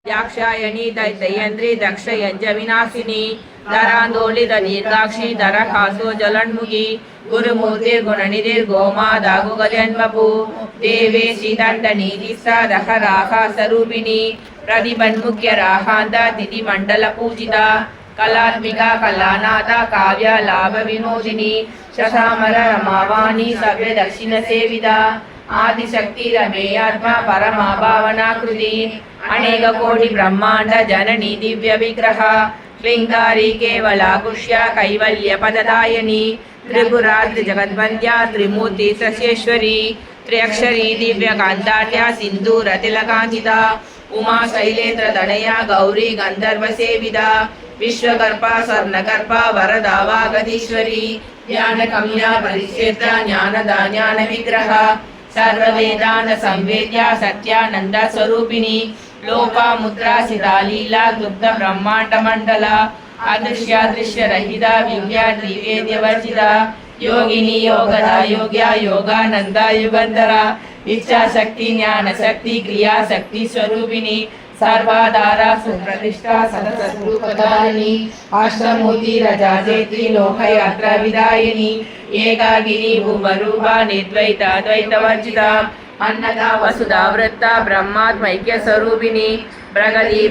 दाक्षायणी दैत्ययंत्री दक्षयंज विनाशिनी धरांदोलित दीर्घाक्षी धरहासो जलन्मुखी गुरुमूर्ति गुणनिधिर् गोमादा गुगजन्मपु देवेशी दण्डनीतिस्सा दहराहा स्वरूपिणी प्रतिबन्मुख्य राहान्त तिथि मंडल पूजिता कलात्मिका कलानाथा काव्य लाभ विनोदिनी शशामर रमावाणी सव्य दक्षिण सेविता आदिशक्ति रमेयात्मा परमा भावनाकृति अनेक कोटि ब्रह्मांड जननी दिव्य विग्रह क्लिंगारी केवला कुष्या कैवल्य पददायिनी त्रिपुरा त्रिजगद्वन्द्या त्रिमूर्ति सस्येश्वरी त्र्यक्षरी दिव्य कांताट्या सिंधूर तिलकांकिता उमा शैलेन्द्र तनया गौरी गंधर्व सेविता विश्वकर्पा स्वर्णकर्पा वरदा वागधीश्वरी ज्ञान कम्या परिक्षेत्र ज्ञानदा ज्ञान विग्रह सर्ववेदांत संवेद्या सत्यानंद स्वरूपिणी लोपा मुद्रा सिता लीला गुप्त ब्रह्मांड मंडला अदृश्य दृश्य रहिता विद्या त्रिवेद्य वर्जिता योगिनी योगदा योग्या योगानंदा युगंधरा इच्छा शक्ति ज्ञान शक्ति क्रिया शक्ति स्वरूपिणी सर्वाधारा सुप्रतिष्ठा सदसद्रूपधारिणी अष्टमूर्ति रजाजेत्री लोकयात्रा विदायिनी एकागिनी भूमरूपा निर्द्वैता द्वैतवर्जिता अन्नदा वसुधा वृत्ता ब्रह्मात्मैक्य स्वरूपिणी प्रगति